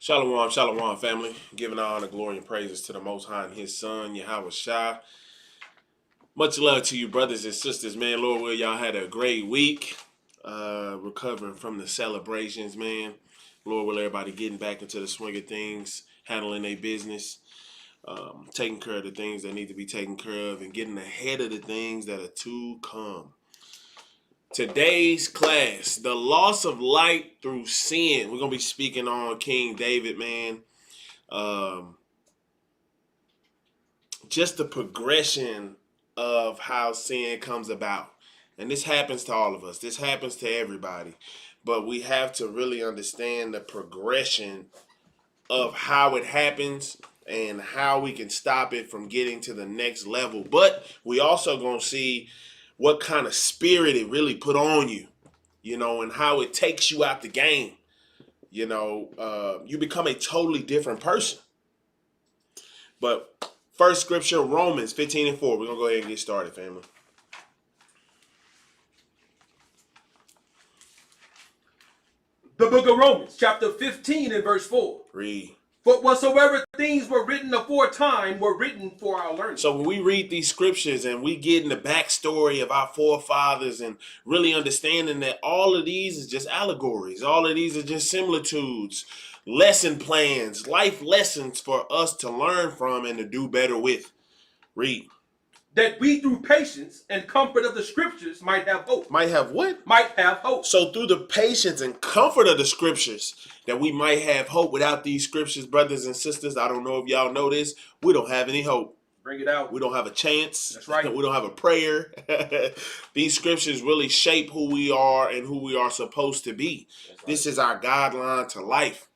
Shalom, shalom, family. Giving honor, glory, and praises to the Most High and His Son, Yahweh Shai. Much love to you, brothers and sisters, man. Lord will y'all had a great week. Recovering from the celebrations, man. Lord will everybody getting back into the swing of things, handling their business, taking care of the things that need to be taken care of, and getting ahead of the things that are to come. Today's class, the loss of light through sin. We're going to be speaking on King David, man. Just the progression of how sin comes about. And this happens to all of us. This happens to everybody. But we have to really understand the progression of how it happens and how we can stop it from getting to the next level. But we also going to see what kind of spirit it really put on you, and how it takes you out the game. You become a totally different person. But first scripture, Romans 15:4. We're going to go ahead and get started, family. The book of Romans, chapter 15 and verse 4. Read. For whatsoever things were written aforetime were written for our learning. So when we read these scriptures and we get in the backstory of our forefathers and really understanding that all of these is just allegories, all of these are just similitudes, lesson plans, life lessons for us to learn from and to do better with. Read. That we through patience and comfort of the scriptures might have hope. Might have what? Might have hope. So through the patience and comfort of the scriptures that we might have hope. Without these scriptures, brothers and sisters, I don't know if y'all know this, we don't have any hope. Bring it out. We don't have a chance. That's right. We don't have a prayer. These scriptures really shape who we are and who we are supposed to be. Right. This is our guideline to life.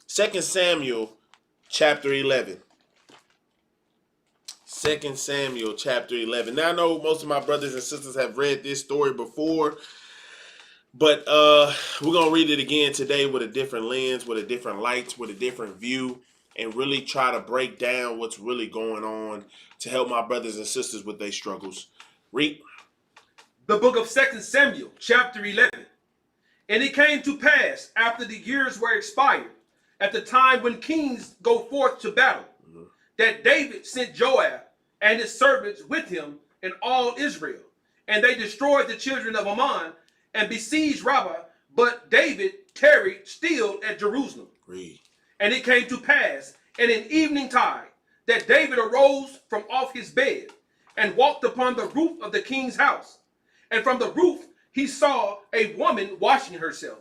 2 Samuel chapter 11. 2 Samuel chapter 11. Now I know most of my brothers and sisters have read this story before, but we're going to read it again today with a different lens, with a different light, with a different view, and really try to break down what's really going on to help my brothers and sisters with their struggles. Read. The book of 2 Samuel chapter 11. And it came to pass after the years were expired, at the time when kings go forth to battle, that David sent Joab and his servants with him and all Israel. And they destroyed the children of Ammon and besieged Rabbah, but David tarried still at Jerusalem. Read. And it came to pass in an evening tide that David arose from off his bed and walked upon the roof of the king's house. And from the roof he saw a woman washing herself.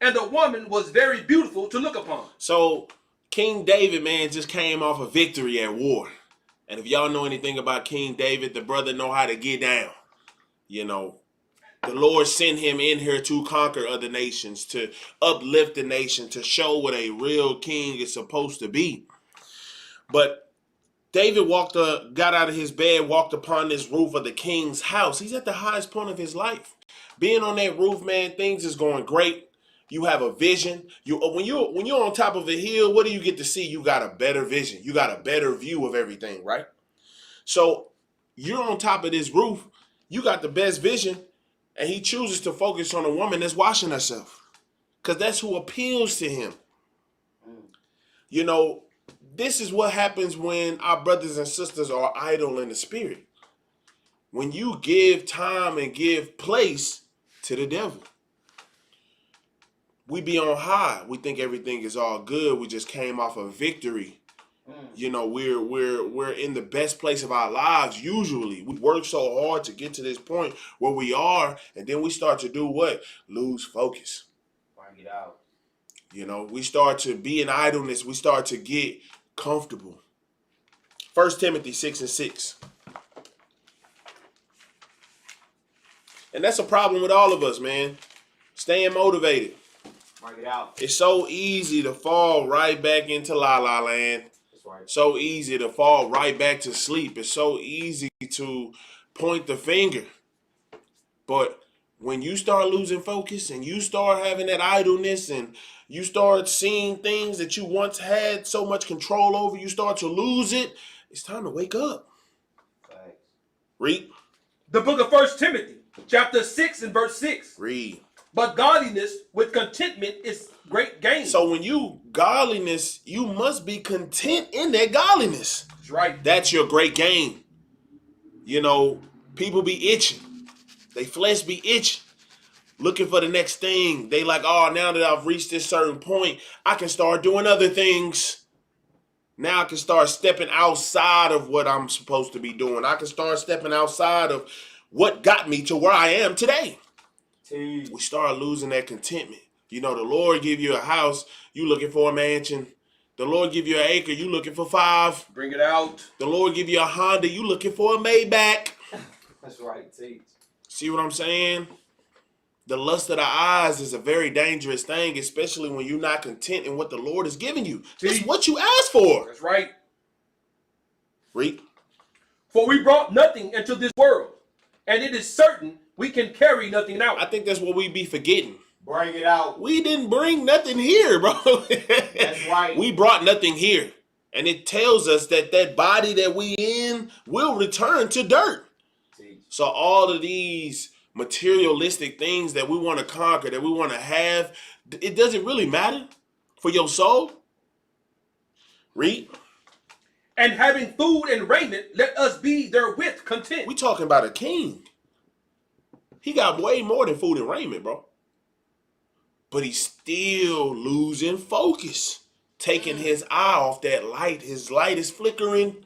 And the woman was very beautiful to look upon. So King David, man, just came off a victory at war. And if y'all know anything about King David, the brother know how to get down. The Lord sent him in here to conquer other nations, to uplift the nation, to show what a real king is supposed to be. But David got out of his bed, walked upon this roof of the king's house. He's at the highest point of his life. Being on that roof, man, things is going great. You have a vision. When you're on top of a hill, what do you get to see? You got a better vision. You got a better view of everything, right? So you're on top of this roof. You got the best vision, and he chooses to focus on a woman that's washing herself because that's who appeals to him. This is what happens when our brothers and sisters are idle in the spirit. When you give time and give place to the devil. We be on high. We think everything is all good. We just came off a victory. We're in the best place of our lives usually. We work so hard to get to this point where we are, and then we start to do what? Lose focus. Bring it out. We start to be in idleness. We start to get comfortable. 1 Timothy 6:6. And that's a problem with all of us, man. Staying motivated. It out. It's so easy to fall right back into la la land. That's right. So easy to fall right back to sleep. It's so easy to point the finger. But when you start losing focus and you start having that idleness and you start seeing things that you once had so much control over, you start to lose it, it's time to wake up. Thanks. Read. The book of 1 Timothy, chapter 6 and verse 6. Read. But godliness with contentment is great gain. So when you godliness, you must be content in that godliness. That's right. That's your great gain. You know, people be itching. They flesh be itching. Looking for the next thing. They like, oh, now that I've reached this certain point, I can start doing other things. Now I can start stepping outside of what I'm supposed to be doing. I can start stepping outside of what got me to where I am today. We start losing that contentment. You know, the Lord give you a house, you looking for a mansion. The Lord give you an acre, you looking for 5. Bring it out. The Lord give you a Honda, you looking for a Maybach. That's right, teach. See what I'm saying? The lust of the eyes is a very dangerous thing, especially when you're not content in what the Lord has given you. It's what you asked for. That's right. Read. For we brought nothing into this world, and it is certain we can carry nothing out. I think that's what we be forgetting. Bring it out. We didn't bring nothing here, bro. That's right. We brought nothing here. And it tells us that that body that we in will return to dirt. Teach. So all of these materialistic things that we want to conquer, that we want to have, it doesn't really matter for your soul. Read. And having food and raiment, let us be therewith content. We talking about a king. He got way more than food and raiment, bro. But he's still losing focus, taking his eye off that light. His light is flickering.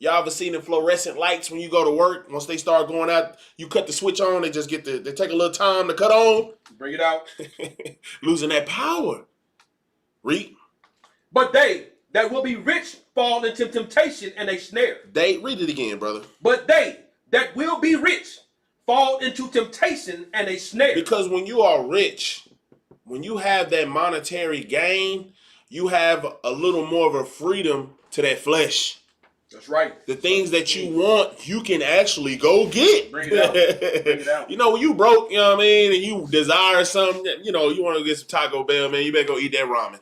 Y'all ever seen the fluorescent lights when you go to work? Once they start going out, you cut the switch on, they just they take a little time to cut on. Bring it out. Losing that power. Read. But they that will be rich fall into temptation and a snare. Read it again, brother. But they that will be rich fall into temptation and a snare. Because when you are rich, when you have that monetary gain, you have a little more of a freedom to that flesh. That's right. The things that you want, you can actually go get. Bring it out. Bring it out. You know, when you broke, you know what I mean, and you desire something, you know, you want to get some Taco Bell, man, you better go eat that ramen.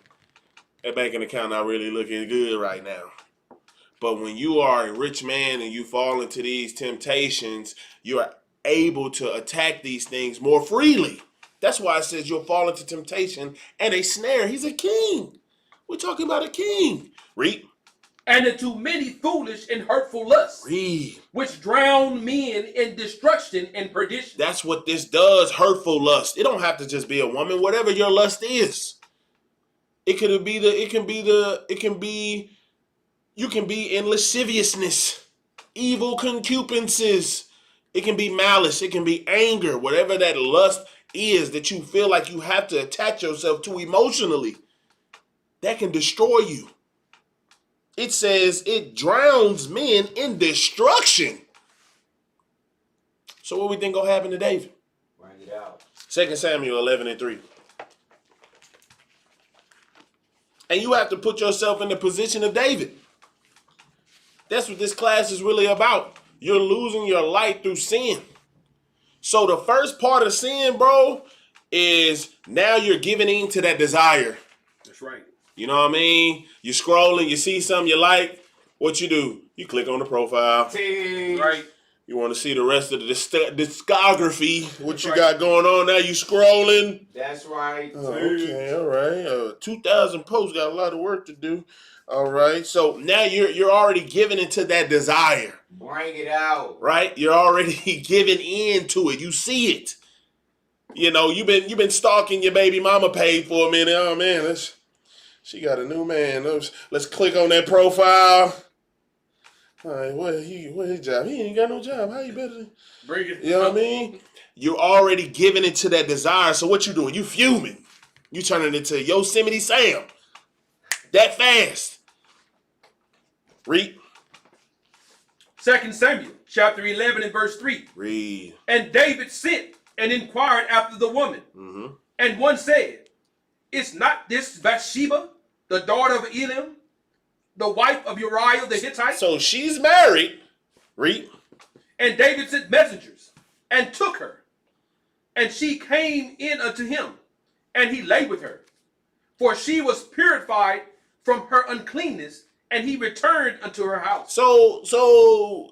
That banking account not really looking good right now. But when you are a rich man and you fall into these temptations, you are able to attack these things more freely. That's why it says you'll fall into temptation and a snare. He's a king. We're talking about a king. Read. And into many foolish and hurtful lusts. Read. Which drown men in destruction and perdition. That's what this does, hurtful lust. It don't have to just be a woman, whatever your lust is. You can be in lasciviousness, evil concupiscences. It can be malice, it can be anger, whatever that lust is that you feel like you have to attach yourself to emotionally. That can destroy you. It says it drowns men in destruction. So what we think gonna happen to David? Bring it out. 2 Samuel 11:3. And you have to put yourself in the position of David. That's what this class is really about. You're losing your light through sin. So the first part of sin, bro, is now you're giving in to that desire. That's right. You know what I mean? You're scrolling, you see something you like. What you do? You click on the profile. Teach. Right. You want to see the rest of the discography, what That's you right. got going on now. You scrolling. That's right. Oh, okay, all right. 2,000 posts, got a lot of work to do. All right. So now you're already giving into that desire. Bring it out. Right? You're already giving in to it. You see it. You know, you've been stalking your baby mama page for a minute. Oh man, she got a new man. Let's click on that profile. All right, what his job? He ain't got no job. How you better? Bring it. You know what I mean? You're already giving into that desire. So what you doing? You fuming. You turning into Yosemite Sam. That fast. Read. 2 Samuel chapter 11 and verse 3. Read. And David sent and inquired after the woman. Mm-hmm. And one said, is not this Bathsheba, the daughter of Eliam, the wife of Uriah the Hittite? So she's married. Read. And David sent messengers and took her. And she came in unto him, and he lay with her. For she was purified from her uncleanness, and he returned unto her house. So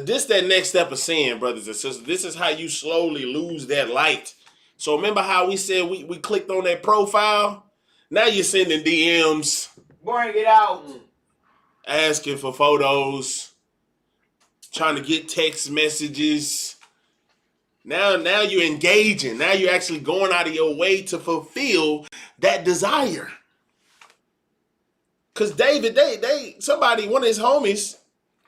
this that next step of sin, brothers and sisters. This is how you slowly lose that light. So remember how we said we clicked on that profile? Now you're sending DMs. Bring it out. Asking for photos. Trying to get text messages. Now you're engaging. Now you're actually going out of your way to fulfill that desire. Because David, somebody, one of his homies,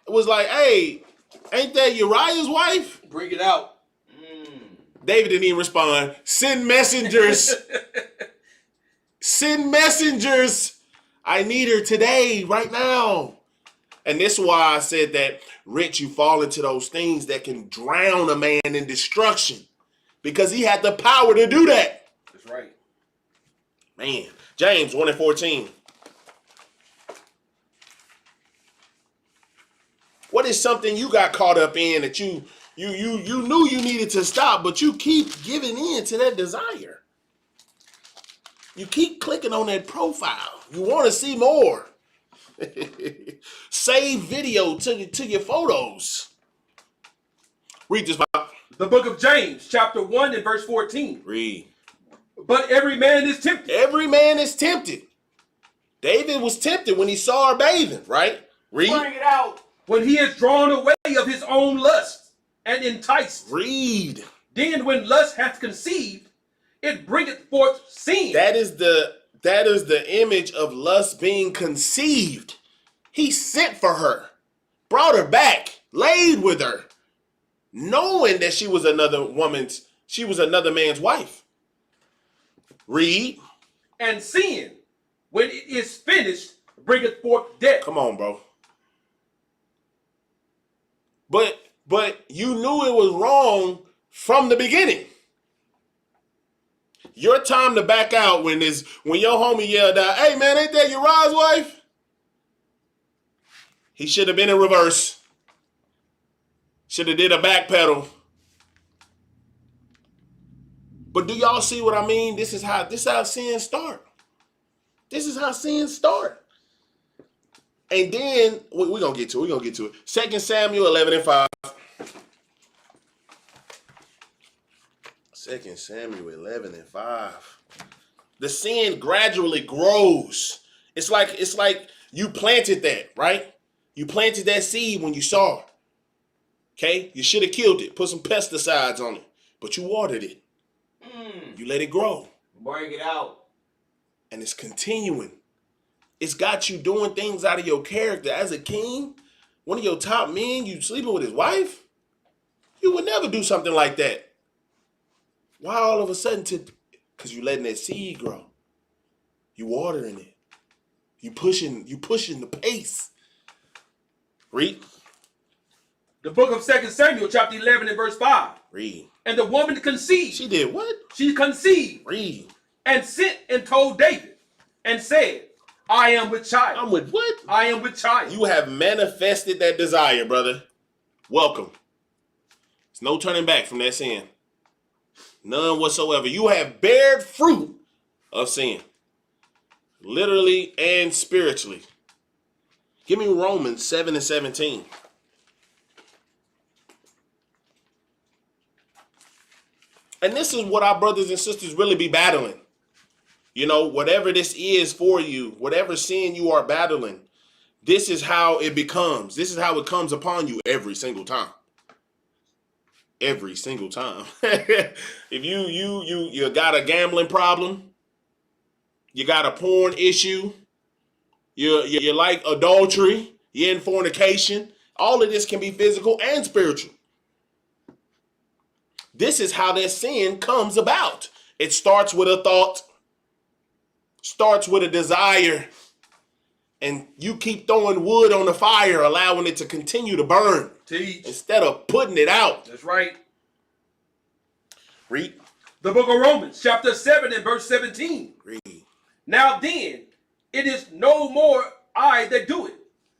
was like, hey, ain't that Uriah's wife? Bring it out. David didn't even respond. Send messengers. Send messengers. I need her today, right now. And this is why I said that, Rich, you fall into those things that can drown a man in destruction. Because he had the power to do that. That's right. Man, James 1:14. What is something you got caught up in that you knew you needed to stop, but you keep giving in to that desire? You keep clicking on that profile. You want to see more. Save video to your photos. Read this, Bob. The book of James, chapter 1 and verse 14. Read. But every man is tempted. Every man is tempted. David was tempted when he saw her bathing, right? Read. Bring it out. When he is drawn away of his own lust and enticed. Read. Then when lust hath conceived, it bringeth forth sin. That is the image of lust being conceived. He sent for her, brought her back, laid with her, knowing that she was another man's wife. Read. And sin, when it is finished, bringeth forth death. Come on, bro. But you knew it was wrong from the beginning. Your time to back out when your homie yelled out, hey man, ain't that Uriah's wife? He should have been in reverse. Should have did a back pedal. But do y'all see what I mean? This is how sin start. This is how sin start. And then we're gonna get to it. 2 Samuel 11:5. 2 Samuel 11:5. The sin gradually grows. It's like you planted that, right? You planted that seed when you saw it. Okay? You should have killed it, put some pesticides on it, but you watered it. You let it grow. Bring it out. And it's continuing. It's got you doing things out of your character. As a king, one of your top men, you sleeping with his wife? You would never do something like that. Why all of a sudden? Because you letting that seed grow. You watering it. You pushing the pace. Read. The book of 2 Samuel, chapter 11 and verse 5. Read. And the woman conceived. She did what? She conceived. Read. And sent and told David and said, I am with child. I'm with what? I am with child. You have manifested that desire, brother. Welcome. There's no turning back from that sin. None whatsoever. You have bared fruit of sin. Literally and spiritually. Give me Romans 7:17. And this is what our brothers and sisters really be battling. You know, whatever this is for you, whatever sin you are battling, this is how it becomes. This is how it comes upon you every single time. Every single time. If you got a gambling problem, you got a porn issue, you like adultery, you're in fornication, all of this can be physical and spiritual. This is how that sin comes about. It starts with a thought, starts with a desire, and you keep throwing wood on the fire, allowing it to continue to burn. Teach. Instead of putting it out. That's right. Read. The book of Romans, chapter 7 and verse 17. Read. Now then, it is no more I that do it,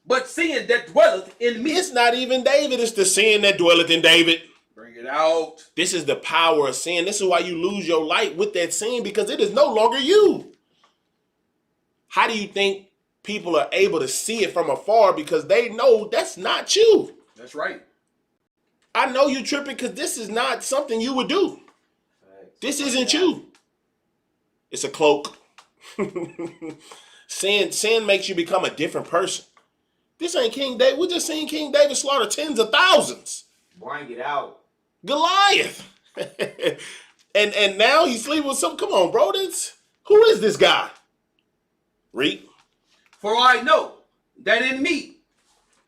but sin that dwelleth in me. It's not even David, it's the sin that dwelleth in David. Bring it out. This is the power of sin. This is why you lose your light with that sin, because it is no longer you. How do you think people are able to see it from afar? Because they know that's not you. That's right. I know you tripping because this is not something you would do. Right. This isn't you. It's a cloak. Sin makes you become a different person. This ain't King David. We just seen King David slaughter tens of thousands. Bring it out. Goliath. and now he's sleeping with some. Come on, bro. Who is this guy? Read. For I know that in me,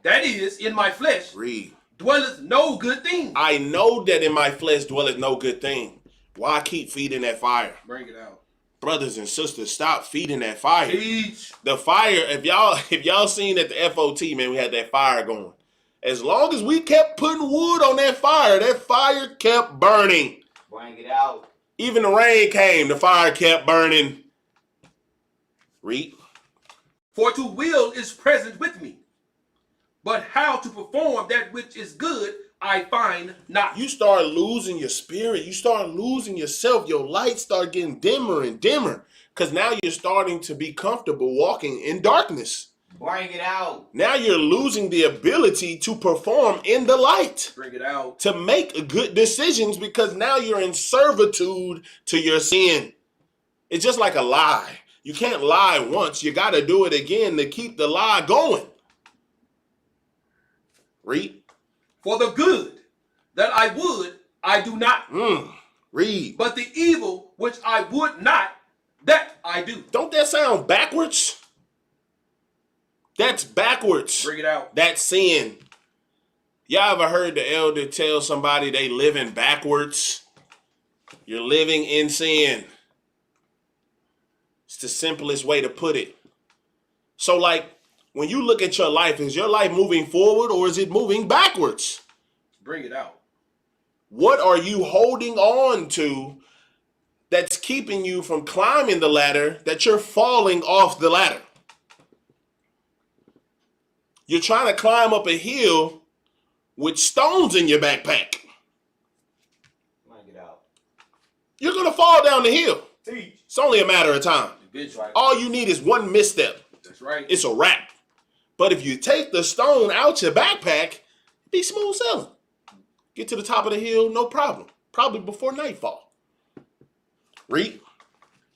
that is, in my flesh, Read. dwelleth no good thing. I know that in my flesh dwelleth no good thing. Why keep feeding that fire? Bring it out. Brothers and sisters, stop feeding that fire. Teach. The fire, if y'all seen at the FOT, man, we had that fire going. As long as we kept putting wood on that fire kept burning. Bring it out. Even the rain came, the fire kept burning. Read. For to will is present with me, but how to perform that which is good I find not. You start losing your spirit. You start losing yourself. Your lights start getting dimmer and dimmer because now you're starting to be comfortable walking in darkness. Bring it out. Now you're losing the ability to perform in the light. Bring it out. To make good decisions because now you're in servitude to your sin. It's just like a lie. You can't lie once. You got to do it again to keep the lie going. Read. For the good that I would, I do not. Read. But the evil which I would not, that I do. Don't that sound backwards? That's backwards. Bring it out. That's sin. Y'all ever heard the elder tell somebody they living backwards? You're living in sin. It's the simplest way to put it. So like, when you look at your life, is your life moving forward or is it moving backwards? Bring it out. What are you holding on to that's keeping you from climbing the ladder that you're falling off the ladder? You're trying to climb up a hill with stones in your backpack. Bring it out. You're going to fall down the hill. Teach. It's only a matter of time. That's right. All you need is one misstep. That's right. It's a wrap. But if you take the stone out your backpack, be smooth sailing. Get to the top of the hill, no problem. Probably before nightfall. Read.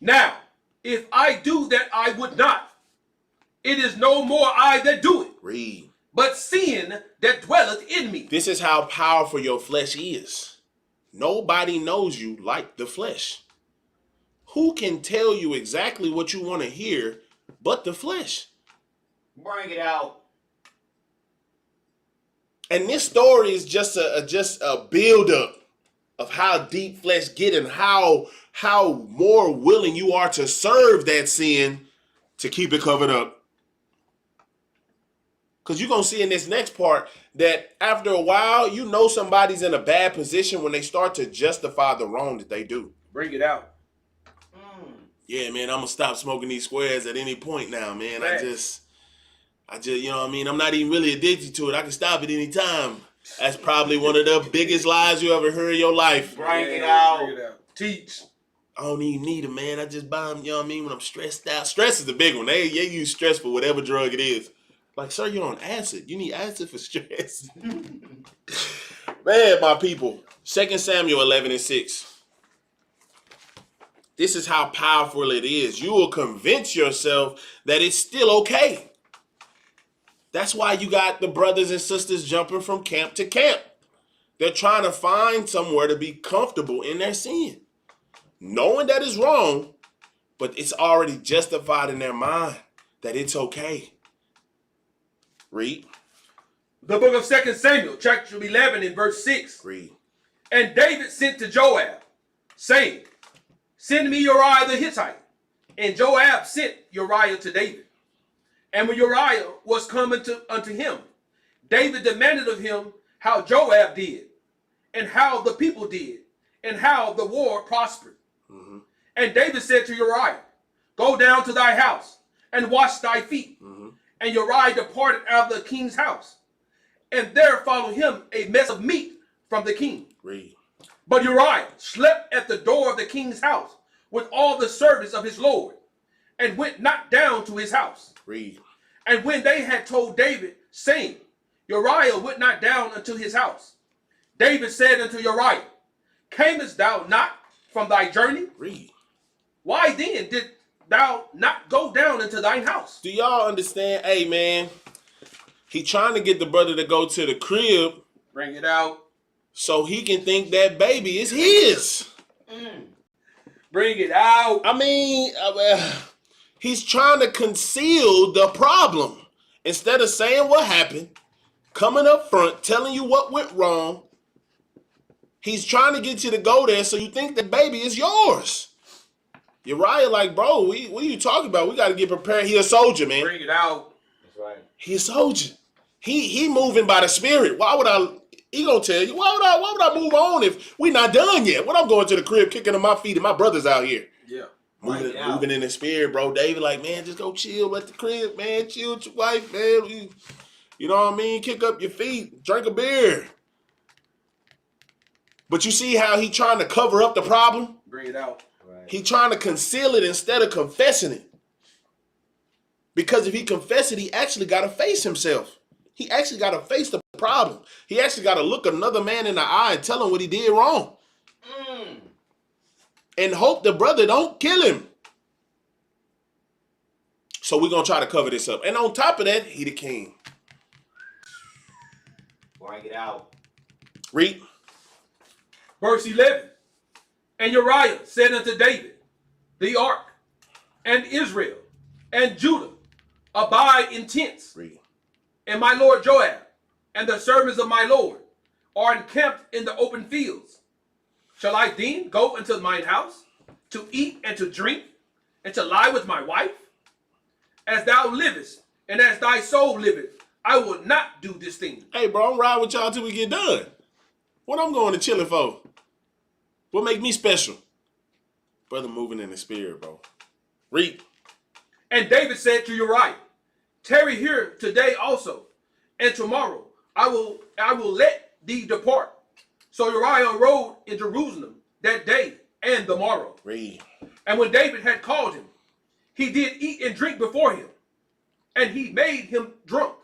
Now, if I do that I would not, it is no more I that do it, Read. but sin that dwelleth in me. This is how powerful your flesh is. Nobody knows you like the flesh. Who can tell you exactly what you want to hear but the flesh? Bring it out. And this story is just a build-up of how deep flesh get and how more willing you are to serve that sin to keep it covered up. Because you're going to see in this next part that after a while, you know somebody's in a bad position when they start to justify the wrong that they do. Bring it out. Yeah, man, I'm going to stop smoking these squares at any point now, man. Right. I just, you know what I mean? I'm not even really addicted to it. I can stop at any time. That's probably one of the biggest lies you ever heard in your life. Bring it out. Bring it out. Teach. I don't even need them, man. I just buy them, you know what I mean, when I'm stressed out. Stress is the big one. They use stress for whatever drug it is. Like, sir, you're on acid. You need acid for stress. Man, my people. 2 Samuel 11:6. This is how powerful it is. You will convince yourself that it's still okay. That's why you got the brothers and sisters jumping from camp to camp. They're trying to find somewhere to be comfortable in their sin. Knowing that it's wrong, but it's already justified in their mind that it's okay. Read. The book of 2 Samuel, chapter 11 and verse 6. Read. And David sent to Joab, saying, send me Uriah the Hittite. And Joab sent Uriah to David. And when Uriah was coming unto him, David demanded of him how Joab did, and how the people did, and how the war prospered. Mm-hmm. And David said to Uriah, go down to thy house, and wash thy feet. Mm-hmm. And Uriah departed out of the king's house. And there followed him a mess of meat from the king. Read. But Uriah slept at the door of the king's house with all the servants of his lord, and went not down to his house. Read. And when they had told David, saying, Uriah went not down unto his house, David said unto Uriah, camest thou not from thy journey? Read. Why then did thou not go down into thine house? Do y'all understand? Hey, man, he trying to get the brother to go to the crib Bring it out. so he can think that baby is his. Bring it out. I mean, he's trying to conceal the problem. Instead of saying what happened, coming up front, telling you what went wrong, he's trying to get you to go there so you think the baby is yours. Uriah like, bro, what are you talking about? We got to get prepared. He a soldier, man. Bring it out. That's right. He a soldier. He moving by the spirit. Why would I? He gonna tell you. Why would I move on if we not done yet? When I'm going to the crib, kicking on my feet, and my brother's out here. Yeah. Moving in the spirit, bro. David like, man, just go chill at the crib, man. Chill with your wife, man. You know what I mean? Kick up your feet, drink a beer. But you see how he trying to cover up the problem? Bring it out. Right. He trying to conceal it instead of confessing it. Because if he confess it, he actually got to face himself. He actually got to face the problem. He actually got to look another man in the eye and tell him what he did wrong. And hope the brother don't kill him. So we're going to try to cover this up. And on top of that, he the king. Bring it out. Read. Verse 11. And Uriah said unto David, the ark, and Israel, and Judah, abide in tents. Read. And my lord Joab, and the servants of my lord, are encamped in the open fields. Shall I then go into mine house, to eat and to drink, and to lie with my wife? As thou livest, and as thy soul liveth, I will not do this thing. Hey, bro, I'm riding with y'all till we get done. What I'm going to chilling for? What make me special? Brother moving in the spirit, bro. Read. And David said to Uriah, tarry here today also, and tomorrow I will let thee depart. So Uriah rode in Jerusalem that day and the morrow. Read. And when David had called him, he did eat and drink before him, and he made him drunk.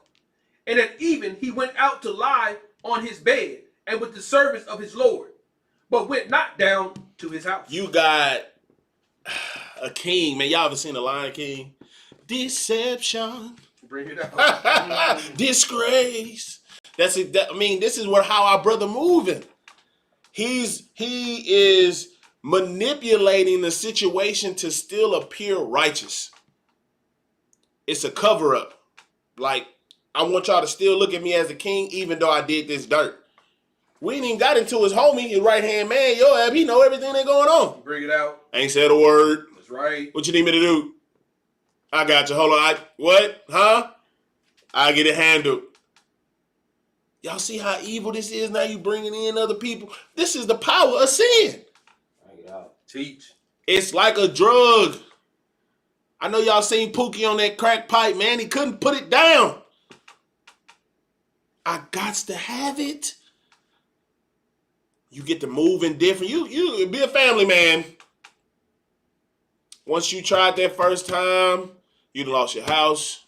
And at even he went out to lie on his bed and with the servants of his lord, but went not down to his house. You got a king, man. Y'all ever seen The Lion King? Deception. Bring it out. Disgrace. That's it. I mean, this is how our brother moving. He is manipulating the situation to still appear righteous. It's a cover up. Like, I want y'all to still look at me as a king, even though I did this dirt. We ain't even got into his homie, his right hand man. Joab, he know everything that's going on. Bring it out. Ain't said a word. That's right. What you need me to do? I got you. Hold on. What? Huh? I get it handled. Y'all see how evil this is? Now you bringing in other people. This is the power of sin. Bring it out. Teach. It's like a drug. I know y'all seen Pookie on that crack pipe, man. He couldn't put it down. I gots to have it. You get to move in different. You be a family man. Once you tried that first time, you lost your house,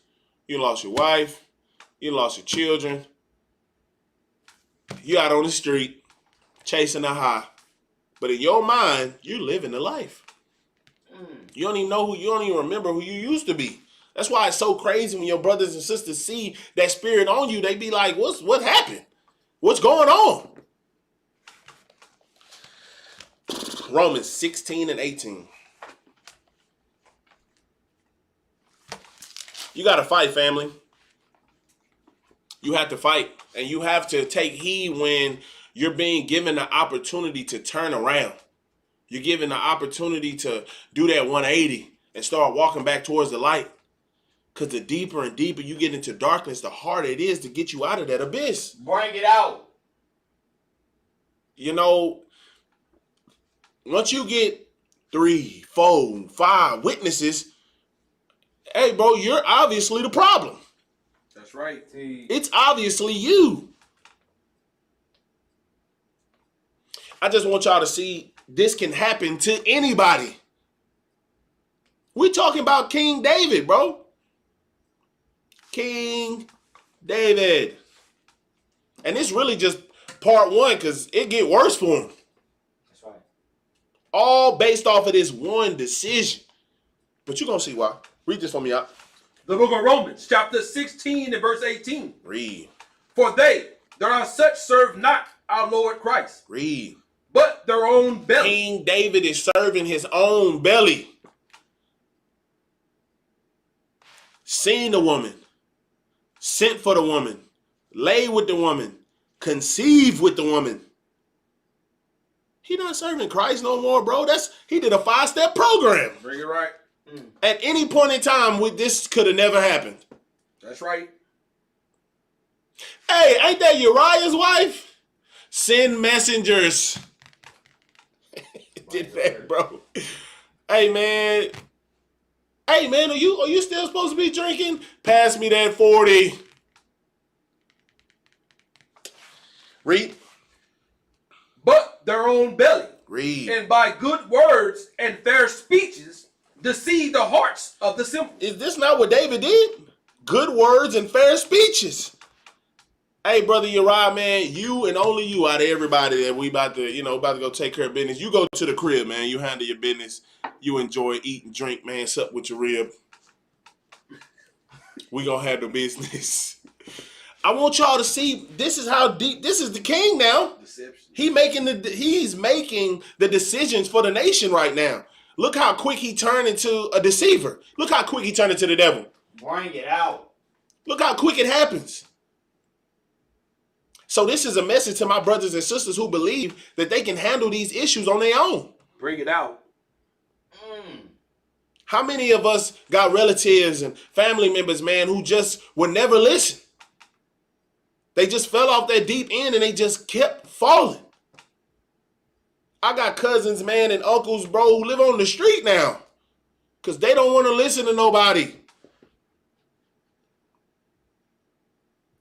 you lost your wife, you lost your children. You out on the street, chasing a high. But in your mind, you living the life. You don't even remember who you used to be. That's why it's so crazy when your brothers and sisters see that spirit on you. They be like, what happened? What's going on? Romans 16 and 18. You got to fight, family. You have to fight. And you have to take heed when you're being given the opportunity to turn around. You're given the opportunity to do that 180 and start walking back towards the light. Because the deeper and deeper you get into darkness, the harder it is to get you out of that abyss. Bring it out. You know, once you get 3, 4, 5 witnesses, hey, bro, you're obviously the problem. That's right. It's obviously you. I just want y'all to see this can happen to anybody. We're talking about King David, bro. King David. And it's really just part 1 because it get worse for him. That's right. All based off of this one decision. But you're going to see why. Read this for me out. The book of Romans, chapter 16 and verse 18. Read. For they that are such serve not our Lord Christ, Read. but their own belly. King David is serving his own belly. Seen the woman, sent for the woman, lay with the woman, conceive with the woman. He not serving Christ no more, bro. He did a 5-step program. Bring it right. At any point in time, this could have never happened. That's right. Hey, ain't that Uriah's wife? Send messengers. Did that, bro. Hey, man. Hey, man, are you still supposed to be drinking? Pass me that 40. Read. But their own belly. Read. And by good words and fair speeches deceive the hearts of the simple. Is this not what David did? Good words and fair speeches. Hey, brother Uriah, man, you and only you out of everybody that we about to go take care of business. You go to the crib, man. You handle your business. You enjoy, eat and drink, man. Sup with your rib. We gonna handle business. I want y'all to see this is how deep. This is the king now. Deception. He's making the decisions for the nation right now. Look how quick he turned into a deceiver. Look how quick he turned into the devil. Bring it out. Look how quick it happens. So this is a message to my brothers and sisters who believe that they can handle these issues on their own. Bring it out. How many of us got relatives and family members, man, who just would never listen? They just fell off that deep end and they just kept falling. I got cousins, man, and uncles, bro, who live on the street now because they don't want to listen to nobody.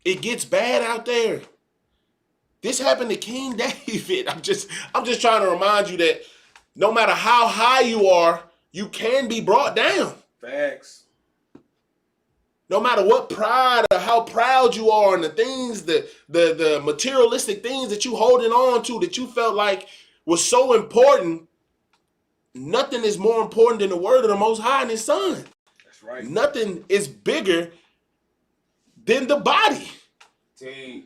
It gets bad out there. This happened to King David. I'm just trying to remind you that no matter how high you are, you can be brought down. Facts. No matter what pride or how proud you are and the things, the materialistic things that you holding on to that you felt like was so important, nothing is more important than the word of the Most High and His Son. That's right. Nothing is bigger than the body. Teach.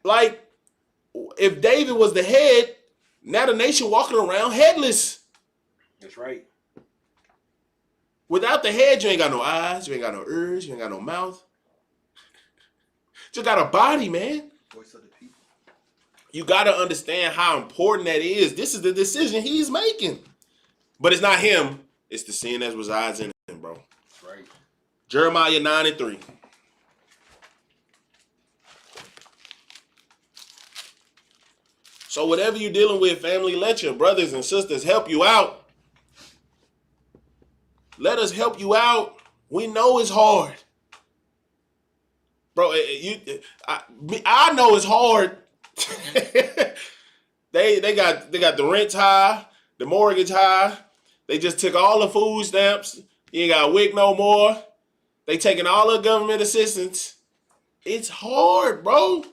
Like, if David was the head, now the nation walking around headless. That's right. Without the head, you ain't got no eyes, you ain't got no ears, you ain't got no mouth. Just got a body, man. Voice of the people. You got to understand how important that is. This is the decision he's making. But it's not him. It's the sin that resides in him, bro. That's right. Jeremiah 9:3. So whatever you're dealing with, family, let your brothers and sisters help you out. Let us help you out. We know it's hard. Bro, I know it's hard. They got the rent high, the mortgage high. They just took all the food stamps. You ain't got a WIC no more. They taking all the government assistance. It's hard, bro.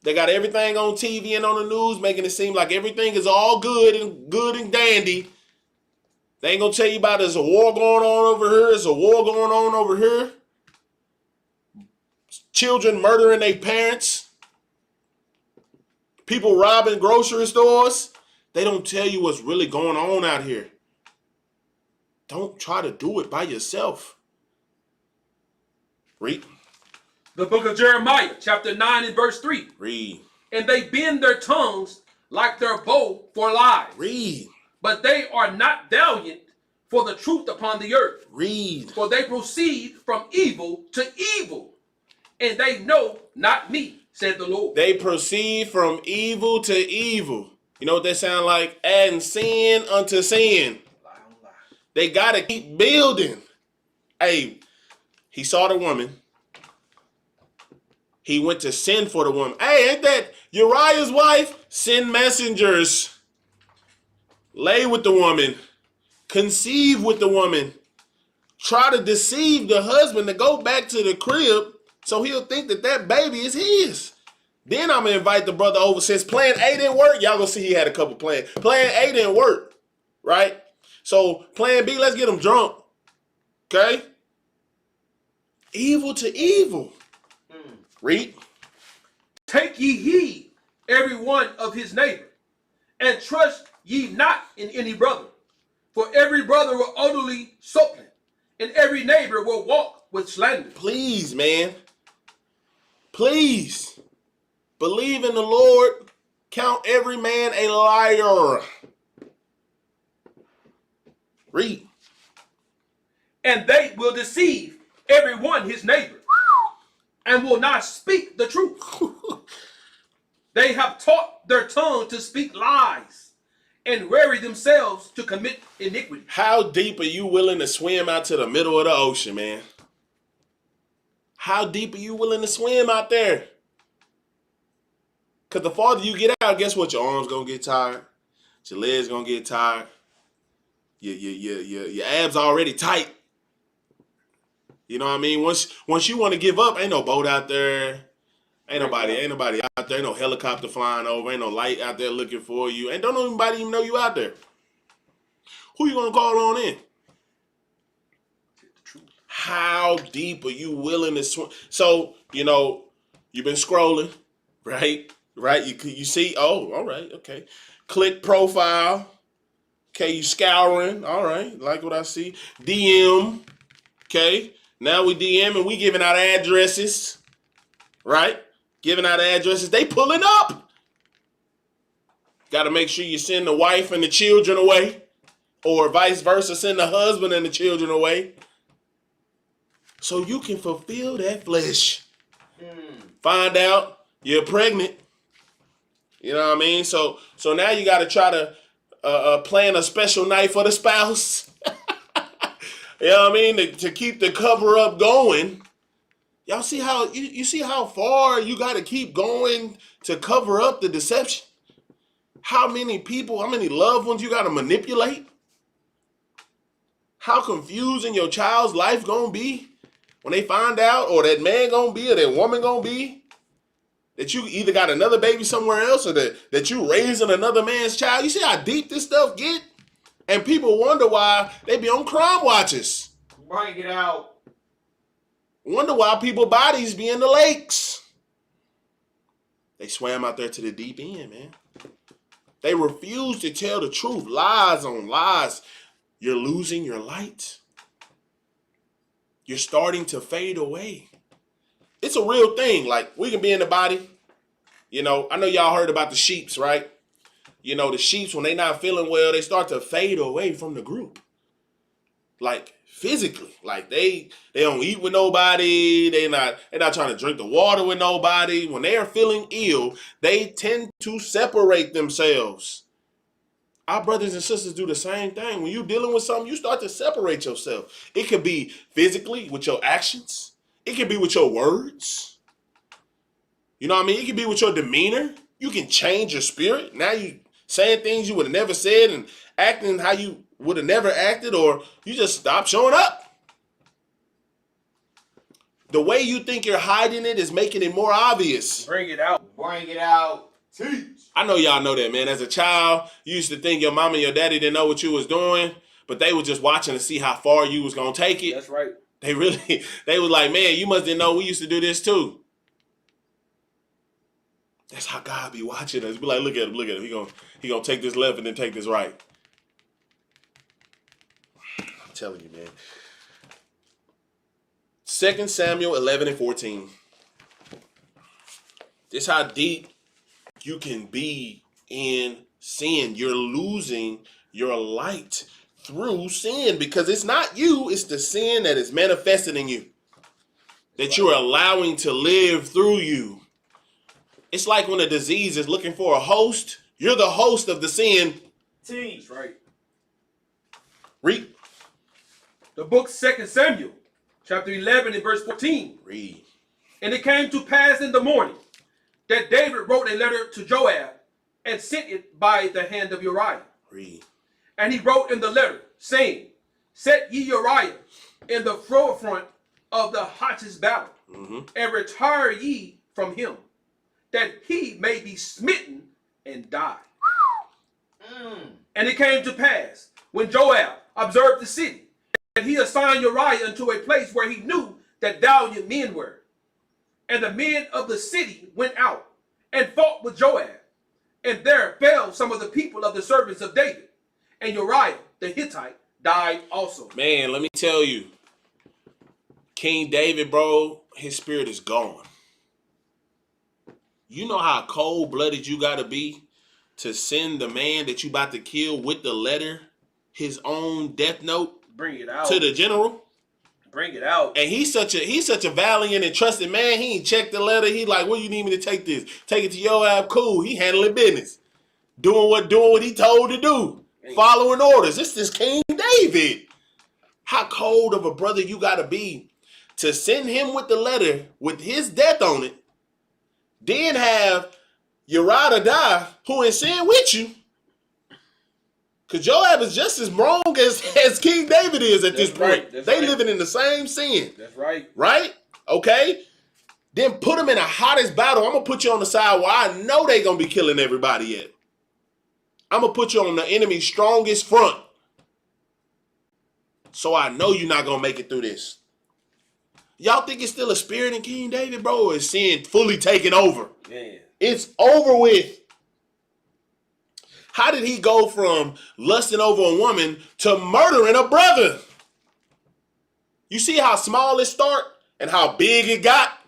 They got everything on TV and on the news, making it seem like everything is all good and dandy. They ain't gonna tell you about there's a war going on over here. There's a war going on over here. Children murdering their parents. People robbing grocery stores. They don't tell you what's really going on out here. Don't try to do it by yourself. Read. The book of Jeremiah, chapter 9 and verse 3. Read. And they bend their tongues like their bow for lies. Read. But they are not valiant for the truth upon the earth. Read. For they proceed from evil to evil, and they know not me, said the Lord. They proceed from evil to evil. You know what that sound like? Adding sin unto sin. Lie on lie. They got to keep building. Hey, he saw the woman. He went to send for the woman. Hey, ain't that Uriah's wife? Send messengers. Lay with the woman. Conceive with the woman. Try to deceive the husband to go back to the crib so he'll think that that baby is his. Then I'm going to invite the brother over. Since plan A didn't work, y'all going to see he had a couple plans. Plan A didn't work, right? So plan B, let's get him drunk. Okay? Evil to evil. Read. Take ye heed every one of his neighbor, and trust ye not in any brother. For every brother will utterly supplant, and every neighbor will walk with slander. Please, man. Please. Believe in the Lord. Count every man a liar. Read. And they will deceive every one his neighbor, and will not speak the truth. They have taught their tongue to speak lies, and weary themselves to commit iniquity. How deep are you willing to swim out to the middle of the ocean, man? How deep are you willing to swim out there? Because the farther you get out, guess what? Your arms going to get tired. Your legs going to get tired. Your abs already tight. You know what I mean? Once you want to give up, ain't no boat out there. Ain't nobody out there. Ain't no helicopter flying over. Ain't no light out there looking for you. And don't nobody even know you out there. Who you gonna call on in? How deep are you willing to swim? So, you've been scrolling, right? Right? You see, oh, all right, okay. Click profile. Okay, you scouring. All right, like what I see. DM. Okay. Now we DM and we giving out addresses. Right? Giving out addresses. They pulling up. Got to make sure you send the wife and the children away. Or vice versa, send the husband and the children away. So you can fulfill that flesh. Find out you're pregnant. You know what I mean? So now you got to try to plan a special night for the spouse. You know what I mean? To keep the cover up going. Y'all see how you see how far you got to keep going to cover up the deception? How many people, how many loved ones you got to manipulate? How confusing your child's life gonna be when they find out, or that man gonna be, or that woman gonna be, that you either got another baby somewhere else, or that you raising another man's child. You see how deep this stuff get? And people wonder why they be on crime watches. Bring it out. Wonder why people's bodies be in the lakes. They swam out there to the deep end, man. They refuse to tell the truth. Lies on lies. You're losing your light. You're starting to fade away. It's a real thing. Like, we can be in the body. I know y'all heard about the sheeps, right? The sheeps, when they not feeling well, they start to fade away from the group. Like, physically. Like, they don't eat with nobody. They're not trying to drink the water with nobody. When they are feeling ill, they tend to separate themselves. Our brothers and sisters do the same thing. When you're dealing with something, you start to separate yourself. It could be physically with your actions. It could be with your words. You know what I mean? It could be with your demeanor. You can change your spirit. Now you saying things you would have never said and acting how you would have never acted, or you just stop showing up. The way you think you're hiding it is making it more obvious. Bring it out. Bring it out. Teach. I know y'all know that, man. As a child, you used to think your mama and your daddy didn't know what you was doing, but they were just watching to see how far you was going to take it. That's right. They was like, man, you must didn't know we used to do this too. That's how God be watching us. Be like, look at him. He gonna take this left and then take this right. I'm telling you, man. 2 Samuel 11 and 14. This how deep you can be in sin. You're losing your light through sin, because it's not you, it's the sin that is manifested in you, that you're allowing to live through you. It's like when a disease is looking for a host, you're the host of the sin. Teach. That's right. Read. The book 2 Samuel, chapter 11 and verse 14. Read. And it came to pass in the morning that David wrote a letter to Joab and sent it by the hand of Uriah. Read. And he wrote in the letter, saying, set ye Uriah in the forefront of the hottest battle, and retire ye from him. that he may be smitten and die. And it came to pass, when Joab observed the city, that he assigned Uriah unto a place where he knew that valiant men were. And the men of the city went out and fought with Joab. And there fell some of the people of the servants of David. And Uriah the Hittite died also. Man, let me tell you, King David, bro, his spirit is gone. You know how cold-blooded you got to be to send the man that you about to kill with the letter, his own death note, bring it out to the general? Bring it out. And he's such a valiant and trusted man. He ain't checked the letter. He like, what you need me to take this? Take it to Joab. Cool. He handling business. Doing what he told to do. Following orders. This is King David. How cold of a brother you got to be to send him with the letter with his death on it, then have Uriah die, who in sin with you. Because Joab is just as wrong as King David is at this point. They living in the same sin. That's right. Right? Okay? Then put them in the hottest battle. I'm going to put you on the side where I know they're going to be killing everybody at. I'm going to put you on the enemy's strongest front. So I know you're not going to make it through this. Y'all think it's still a spirit in King David, bro? Or is sin fully taken over? Yeah. It's over with. How did he go from lusting over a woman to murdering a brother? You see how small it start and how big it got?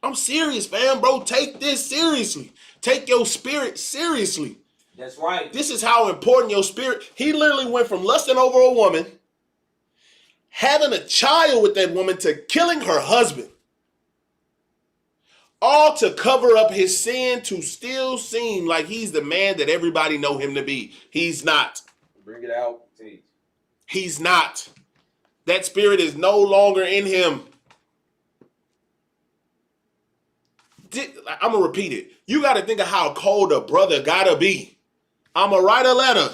I'm serious, fam, bro. Take this seriously. Take your spirit seriously. That's right. This is how important your spirit. He literally went from lusting over a woman, having a child with that woman, to killing her husband. All to cover up his sin, to still seem like he's the man that everybody know him to be. He's not. Bring it out. He's not. That spirit is no longer in him. I'm going to repeat it. You got to think of how cold a brother got to be. I'm going to write a letter.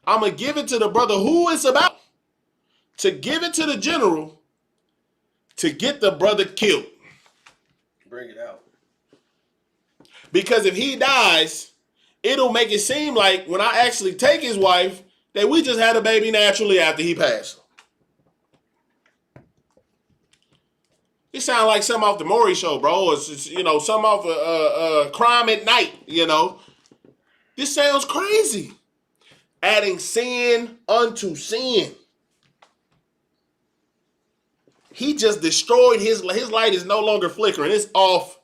I'm going to give it to the brother who it's about, to give it to the general, to get the brother killed. Bring it out. Because if he dies, it'll make it seem like when I actually take his wife, that we just had a baby naturally after he passed. It sounds like something off the Maury show, bro. It's something off Crime at Night, This sounds crazy. Adding sin unto sin. He just destroyed his light is no longer flickering. It's off.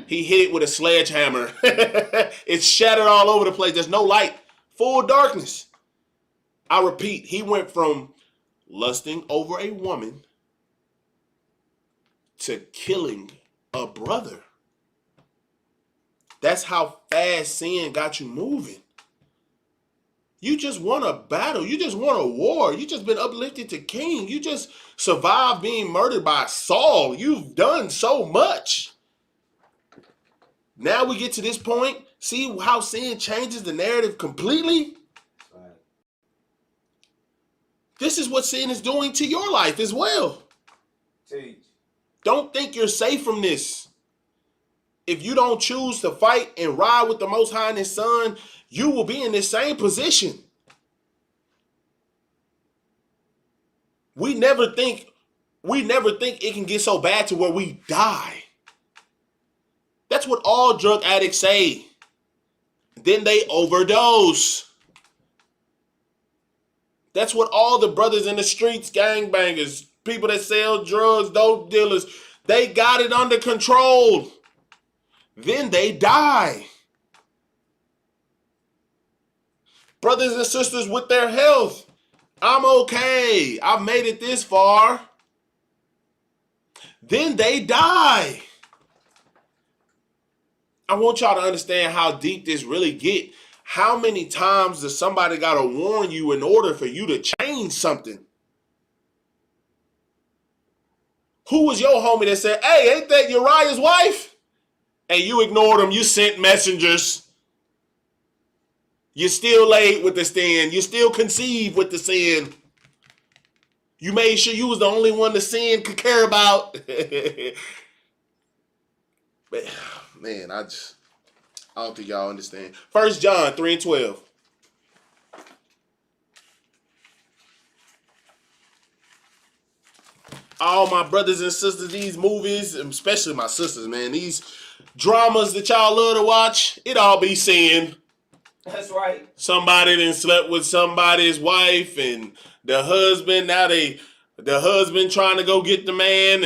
He hit it with a sledgehammer. It's shattered all over the place. There's no light. Full darkness. I repeat, he went from lusting over a woman to killing a brother. That's how fast sin got you moving. You just won a battle. You just won a war. You just been uplifted to king. You just survived being murdered by Saul. You've done so much. Now we get to this point. See how sin changes the narrative completely? Right. This is what sin is doing to your life as well. Teach. Don't think you're safe from this. If you don't choose to fight and ride with the Most High and His Son, you will be in this same position. We never think it can get so bad to where we die. That's what all drug addicts say. Then they overdose. That's what all the brothers in the streets, gangbangers, people that sell drugs, dope dealers, they got it under control. Then they die. Brothers and sisters with their health. I'm okay. I've made it this far. Then they die. I want y'all to understand how deep this really get. How many times does somebody got to warn you in order for you to change something? Who was your homie that said, hey, ain't that Uriah's wife? And you ignored him. You sent messengers. You still laid with the sin. You still conceived with the sin. You made sure you was the only one the sin could care about. But, man, I don't think y'all understand. 1 John 3:12. All my brothers and sisters, these movies, especially my sisters, man, these dramas that y'all love to watch, it all be sin. That's right. Somebody done slept with somebody's wife, and the husband, the husband trying to go get the man,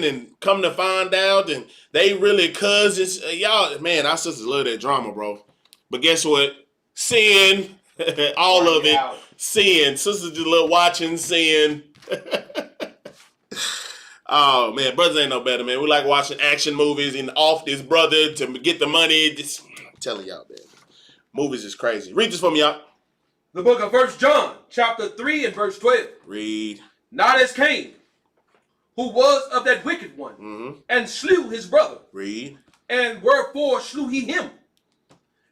and come to find out, and they really cousins. Y'all, man, our sisters love that drama, bro. But guess what? Sin. All Bring of it. out. Sin. Sisters just love watching sin. Oh, man, brothers ain't no better, man. We like watching action movies and off this brother to get the money. I'm telling y'all, man. Movies is crazy. Read this for me, y'all. The book of 1 John, chapter 3 and verse 12. Read. Not as Cain, who was of that wicked one, and slew his brother. Read. And wherefore slew he him?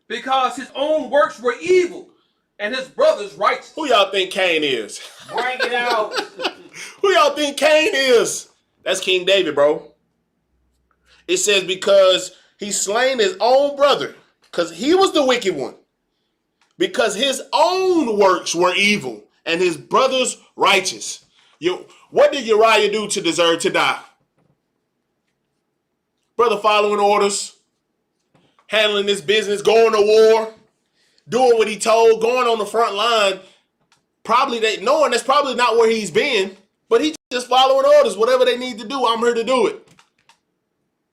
Because his own works were evil, and his brother's righteous. Who y'all think Cain is? Bring it out. Who y'all think Cain is? That's King David, bro. It says because he slain his own brother, because he was the wicked one. Because his own works were evil, and his brother's righteous. What did Uriah do to deserve to die? Brother following orders, handling his business, going to war, doing what he told, going on the front line, knowing that's probably not where he's been, but he just following orders. Whatever they need to do, I'm here to do it.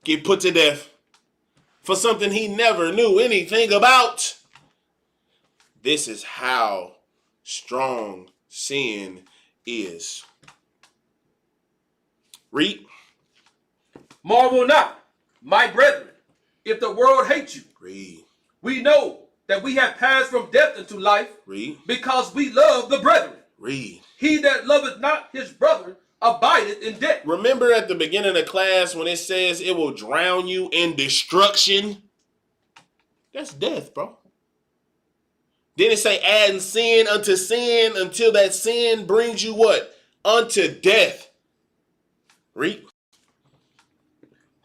Get put to death for something he never knew anything about. This is how strong sin is. Read. Marvel not, my brethren, if the world hates you. Read. We know that we have passed from death into life. Read. Because we love the brethren. Read. He that loveth not his brother abideth in death. Remember at the beginning of class when it says it will drown you in destruction? That's death, bro. Then it say adding sin unto sin until that sin brings you what? Unto death. Read.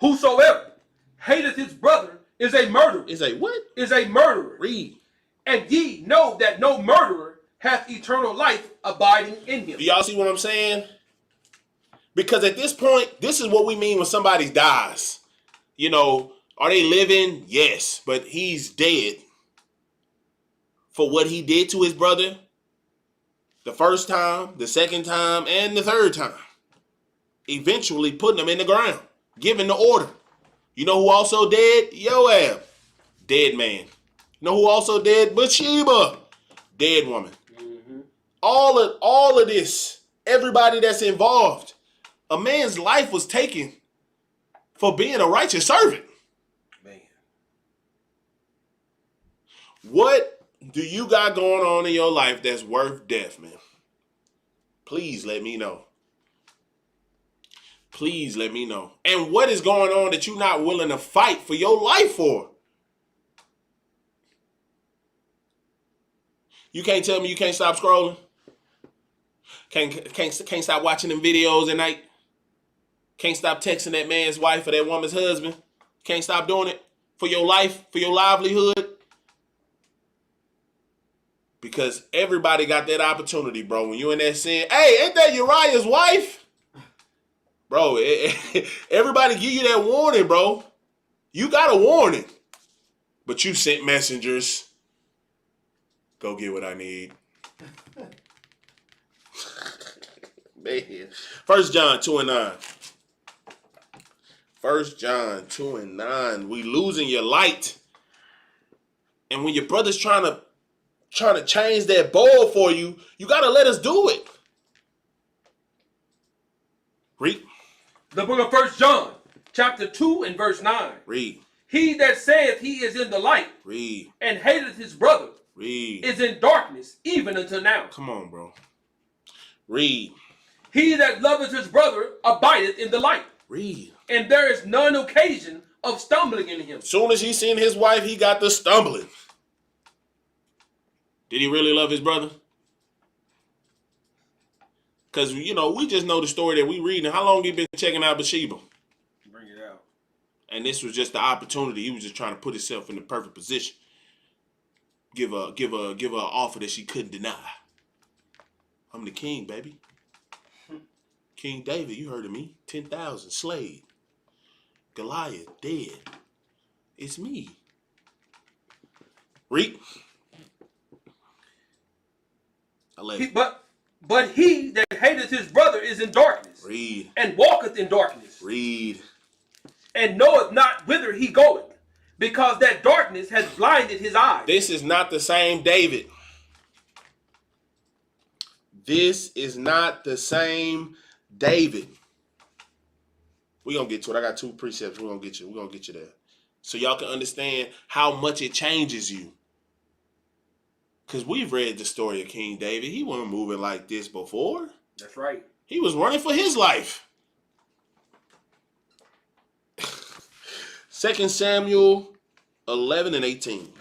Whosoever hateth his brother is a murderer. Is a what? Is a murderer. Read. And ye know that no murderer hath eternal life abiding in him. Do y'all see what I'm saying? Because at this point, this is what we mean when somebody dies. You know, are they living? Yes, but he's dead. For what he did to his brother the first time, the second time, and the third time. Eventually putting him in the ground, giving the order. You know who also dead? Joab. Dead man. You know who also dead? Bathsheba. Dead woman. All of this, everybody that's involved, a man's life was taken for being a righteous servant. Man. What do you got going on in your life that's worth death, man? Please let me know. Please let me know. And what is going on that you're not willing to fight for your life for? You can't tell me you can't stop scrolling? Can't stop watching them videos at night? Can't stop texting that man's wife or that woman's husband? Can't stop doing it for your life, for your livelihood? Because everybody got that opportunity, bro. When you in that sin, hey, ain't that Uriah's wife? Bro, everybody give you that warning, bro. You got a warning. But you sent messengers. Go get what I need. Man. 1 John 2 and 9. 1 John 2 and 9. We losing your light. And when your brother's trying to change that bowl for you, you got to let us do it. Read. The book of 1 John, chapter 2 and verse 9. Read. He that saith he is in the light, Read. and hateth his brother, Read. is in darkness, even until now. Come on, bro. Read. He that loveth his brother abideth in the light. Read. And there is none occasion of stumbling in him. Soon as he seen his wife, he got the stumbling. Did he really love his brother? Because, you know, we just know the story that we reading. How long he been checking out Bathsheba? Bring it out. And this was just the opportunity. He was just trying to put himself in the perfect position. Give her an offer that she couldn't deny. I'm the king, baby. King David, you heard of me. 10,000 slayed. Goliath dead. It's me. Read. But he that hateth his brother is in darkness. Read. And walketh in darkness. Read. And knoweth not whither he goeth, because that darkness has blinded his eyes. This is not the same David. This is not the same David. We're going to get to it. I got 2 precepts. We're going to get you there. So y'all can understand how much it changes you. Because we've read the story of King David. He wasn't moving like this before. That's right. He was running for his life. 2 Samuel 11 and 18.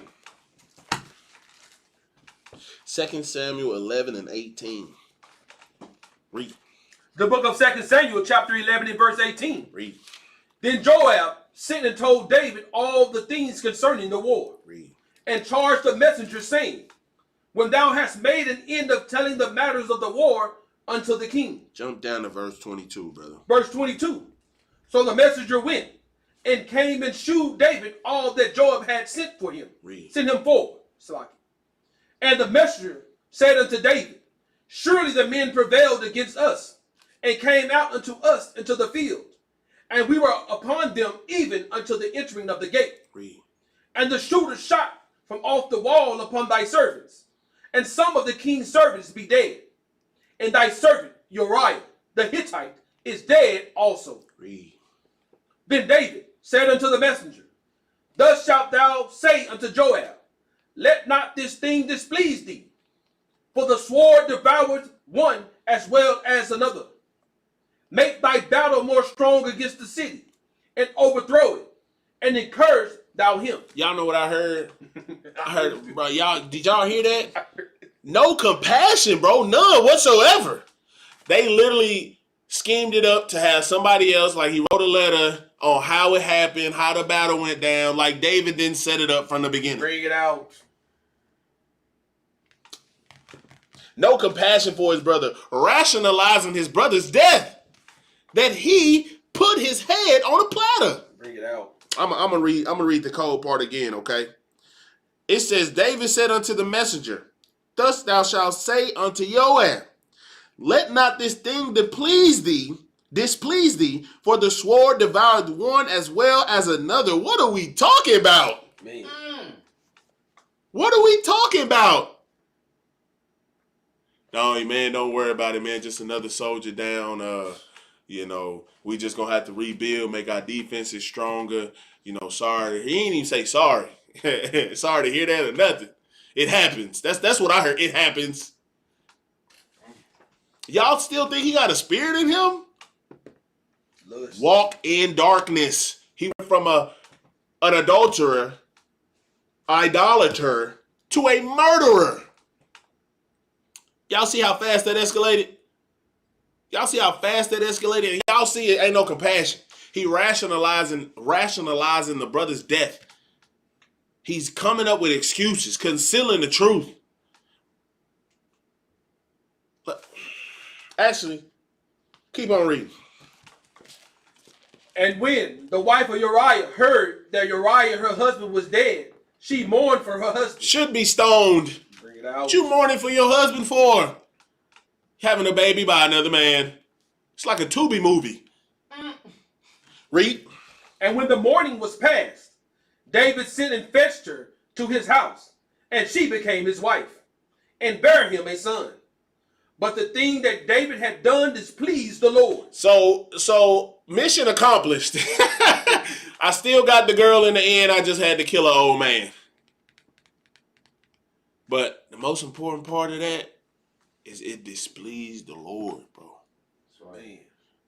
2 Samuel 11 and 18. Read. The book of 2 Samuel, chapter 11 and verse 18. Read. Then Joab sent and told David all the things concerning the war. Read. And charged the messenger, saying, when thou hast made an end of telling the matters of the war unto the king. Jump down to verse 22, brother. Verse 22. So the messenger went and came and shewed David all that Joab had sent for him. Read. Sent him forward. And the messenger said unto David, surely the men prevailed against us, and came out unto us into the field, and we were upon them even unto the entering of the gate. Read. And the shooter shot from off the wall upon thy servants, and some of the king's servants be dead. And thy servant Uriah the Hittite is dead also. Read. Then David said unto the messenger, thus shalt thou say unto Joab, let not this thing displease thee, for the sword devoureth one as well as another. Make thy battle more strong against the city, and overthrow it, and encourage thou him. Y'all know what I heard? I heard, bro, did y'all hear that? No compassion, bro, none whatsoever. They literally schemed it up to have somebody else, like he wrote a letter on how it happened, how the battle went down, like David didn't set it up from the beginning. Bring it out. No compassion for his brother, rationalizing his brother's death, that he put his head on a platter. Bring it out. I'm gonna read the code part again, okay? It says, David said unto the messenger, thus thou shalt say unto Joab, let not this thing displease thee, for the sword devoured one as well as another. What are we talking about? Man. What are we talking about? No, man, don't worry about it, man. Just another soldier down. We just gonna have to rebuild, make our defenses stronger. Sorry. He ain't even say sorry. Sorry to hear that or nothing. It happens. That's what I heard. It happens. Y'all still think he got a spirit in him? Lust. Walk in darkness. He went from an adulterer, idolater, to a murderer. Y'all see how fast that escalated? Y'all see how fast that escalated? And y'all see it ain't no compassion. He rationalizing the brother's death. He's coming up with excuses, concealing the truth. But actually, keep on reading. And when the wife of Uriah heard that Uriah, her husband, was dead, she mourned for her husband. Should be stoned. Bring it out. What you mourning for your husband for? Having a baby by another man. It's like a Tubi movie. Read. And when the morning was past, David sent and fetched her to his house, and she became his wife, and bare him a son. But the thing that David had done displeased the Lord. So mission accomplished. I still got the girl in the end. I just had to kill an old man. But the most important part of that is it displeased the Lord, bro. That's right. Man.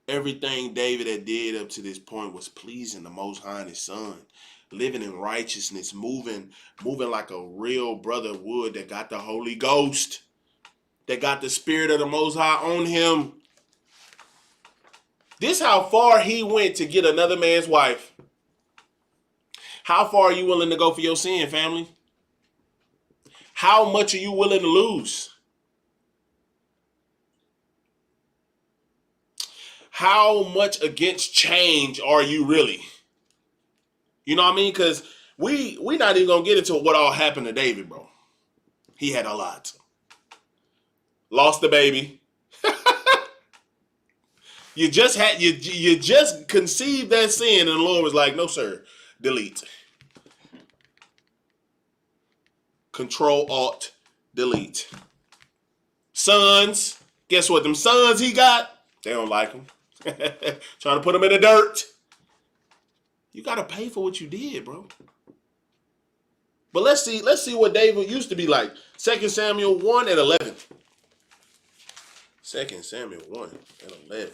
Everything David had did up to this point was pleasing the Most High and his son. Living in righteousness, moving like a real brother would that got the Holy Ghost, that got the Spirit of the Most High on him. This how far he went to get another man's wife. How far are you willing to go for your sin, family? How much are you willing to lose? How much against change are you really? You know what I mean? Because we not even going to get into what all happened to David, bro. He had a lot. Lost the baby. You just conceived that sin, and the Lord was like, no, sir, delete. Control, Alt, delete. Sons, guess what? Them sons he got, they don't like him. Trying to put him in the dirt. You got to pay for what you did, bro. But let's see what David used to be like. 2 Samuel 1 and 11. 2 Samuel 1 and 11.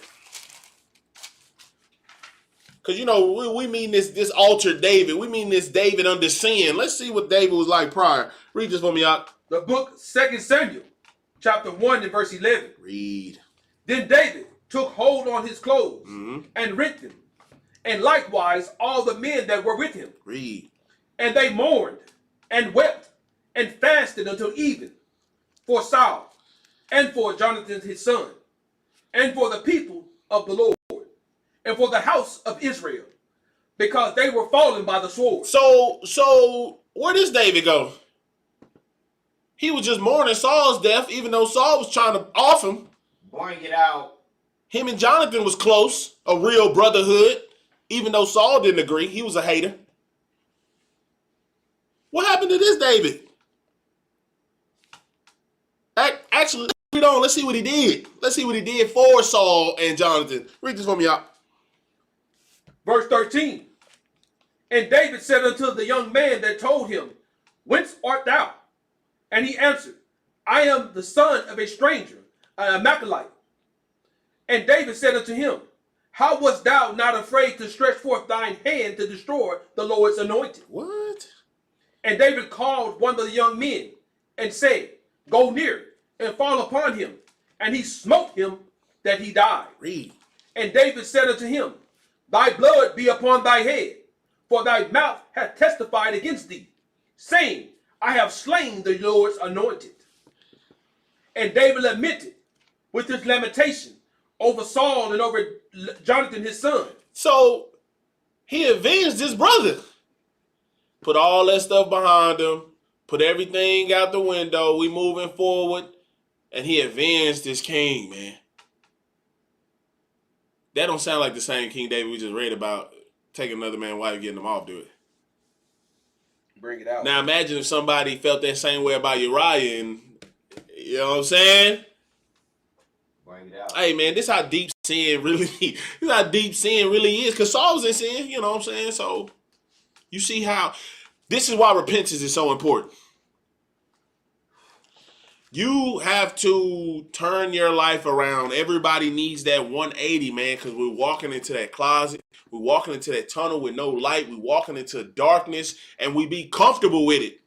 Because, you know, we mean this altered David. We mean this David under sin. Let's see what David was like prior. Read this for me out. The book 2 Samuel, chapter 1 and verse 11. Read. Then David took hold on his clothes and rent them, and likewise all the men that were with him. Read. And they mourned and wept and fasted until even for Saul and for Jonathan his son and for the people of the Lord and for the house of Israel, because they were fallen by the sword. So where does David go? He was just mourning Saul's death, even though Saul was trying to off him. Bring it out. Him and Jonathan was close, a real brotherhood, even though Saul didn't agree. He was a hater. What happened to this David? Actually, read on. Let's see what he did. Let's see what he did for Saul and Jonathan. Read this for me out. Verse 13. And David said unto the young man that told him, Whence art thou? And he answered, I am the son of a stranger, an Amalekite. And David said unto him, How wast thou not afraid to stretch forth thine hand to destroy the Lord's anointed? What? And David called one of the young men and said, Go near and fall upon him. And he smote him that he died. Read. And David said unto him, Thy blood be upon thy head, for thy mouth hath testified against thee, saying, I have slain the Lord's anointed. And David lamented with his lamentation over Saul and over Jonathan his son. So he avenged his brother. Put all that stuff behind him. Put everything out the window. We moving forward. And he avenged his king, man. That don't sound like the same King David we just read about taking another man's wife, getting him off, do it. Bring it out. Now imagine if somebody felt that same way about Uriah, and you know what I'm saying? Bring it out. Hey man, this how deep sin really is. Because Saul was in sin, you know what I'm saying? So you see how this is why repentance is so important. You have to turn your life around. Everybody needs that 180, man, because we're walking into that closet. We're walking into that tunnel with no light. We're walking into darkness, and we be comfortable with it.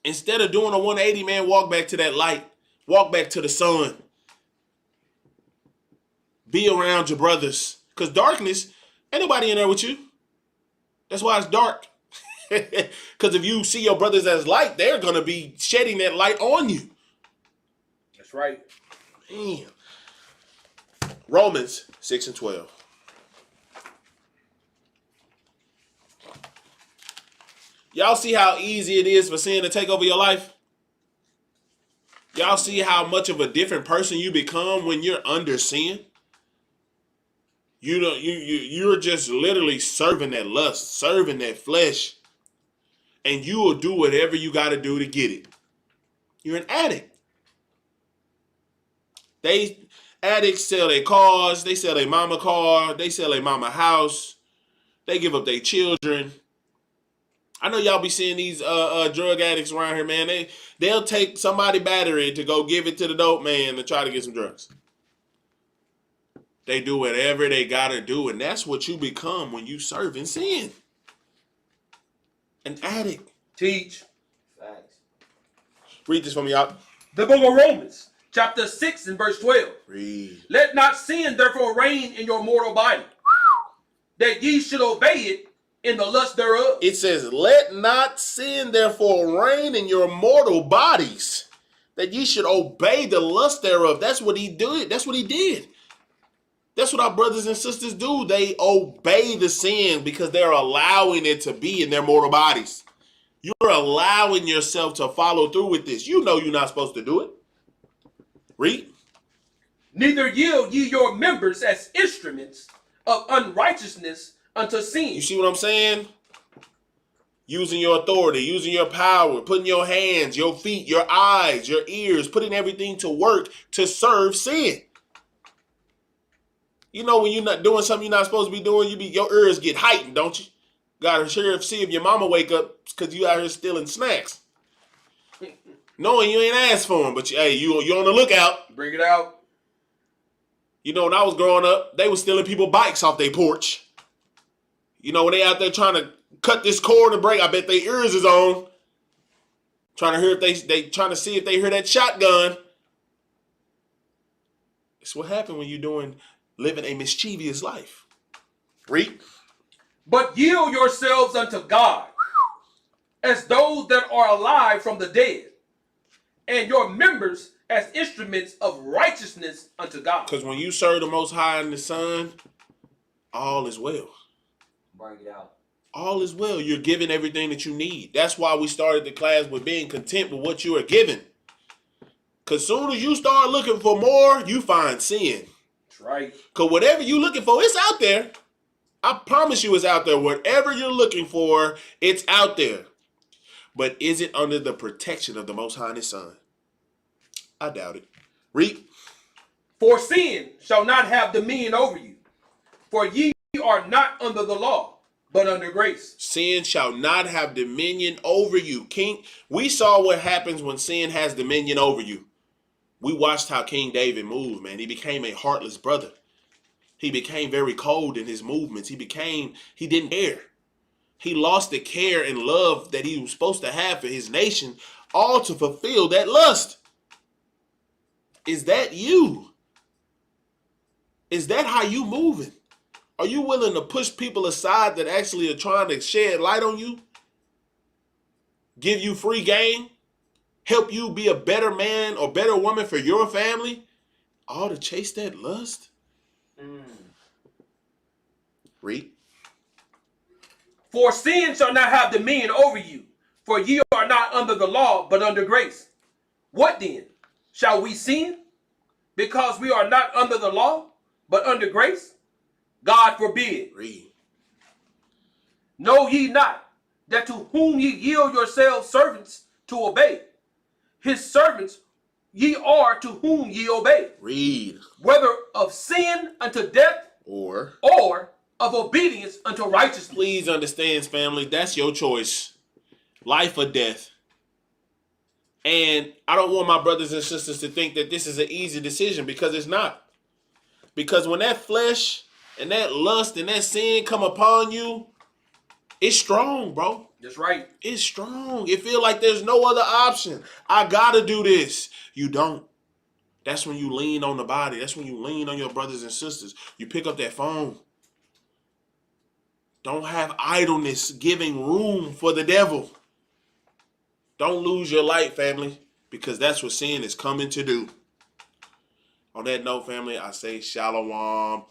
Instead of doing a 180, man, walk back to that light. Walk back to the sun. Be around your brothers. Because darkness, ain't nobody in there with you. That's why it's dark. Because if you see your brothers as light, they're going to be shedding that light on you. That's right. Damn. Romans 6 and 12. Y'all see how easy it is for sin to take over your life? Y'all see how much of a different person you become when you're under sin? You're just literally serving that lust, serving that flesh. And you will do whatever you got to do to get it. You're an addict. Addicts sell their cars. They sell their mama car. They sell their mama house. They give up their children. I know y'all be seeing these drug addicts around here, man. They'll take somebody's battery to go give it to the dope man to try to get some drugs. They do whatever they got to do, and that's what you become when you serve in sin. An addict. Teach. Facts. Read this for me out. The book of Romans, chapter 6 and verse 12. Read. Let not sin therefore reign in your mortal body, that ye should obey it in the lust thereof. It says, let not sin therefore reign in your mortal bodies, that ye should obey the lust thereof. That's what he did. That's what he did. That's what our brothers and sisters do. They obey the sin because they're allowing it to be in their mortal bodies. You're allowing yourself to follow through with this. You know you're not supposed to do it. Read. Neither yield ye your members as instruments of unrighteousness unto sin. You see what I'm saying? Using your authority, using your power, putting your hands, your feet, your eyes, your ears, putting everything to work to serve sin. You know when you're not doing something you're not supposed to be doing, your ears get heightened, don't you? Gotta see if your mama wake up because you out here stealing snacks. Knowing you ain't asked for them, but you on the lookout. Bring it out. You know, when I was growing up, they was stealing people bikes off their porch. You know, when they out there trying to cut this cord and break, I bet their ears is on. Trying to hear if they trying to see if they hear that shotgun. It's what happened when you're living a mischievous life. Read. But yield yourselves unto God as those that are alive from the dead, and your members as instruments of righteousness unto God. Because when you serve the Most High and the Son, all is well. Bring it out. All is well. You're given everything that you need. That's why we started the class with being content with what you are given. Because soon as you start looking for more, you find sin. That's right. Because whatever you're looking for, it's out there. I promise you it's out there. Whatever you're looking for, it's out there. But is it under the protection of the Most High and His Son? I doubt it. Read. For sin shall not have dominion over you, for ye are not under the law, but under grace. Sin shall not have dominion over you. King, we saw what happens when sin has dominion over you. We watched how King David moved, man. He became a heartless brother. He became very cold in his movements. He didn't care. He lost the care and love that he was supposed to have for his nation, all to fulfill that lust. Is that you? Is that how you moving? Are you willing to push people aside that actually are trying to shed light on you? Give you free game? Help you be a better man or better woman for your family? All to chase that lust? Read. For sin shall not have dominion over you, for ye are not under the law, but under grace. What then? Shall we sin because we are not under the law, but under grace? God forbid. Read. Know ye not that to whom ye yield yourselves servants to obey, his servants ye are to whom ye obey. Read. Whether of sin unto death, Or of obedience unto righteousness. Please understand, family, that's your choice. Life or death. And I don't want my brothers and sisters to think that this is an easy decision, because it's not. Because when that flesh and that lust and that sin come upon you, it's strong, bro. That's right. It's strong. It feels like there's no other option. I gotta do this. You don't. That's when you lean on the body. That's when you lean on your brothers and sisters. You pick up that phone. Don't have idleness giving room for the devil. Don't lose your light, family, because that's what sin is coming to do. On that note, family, I say shalom.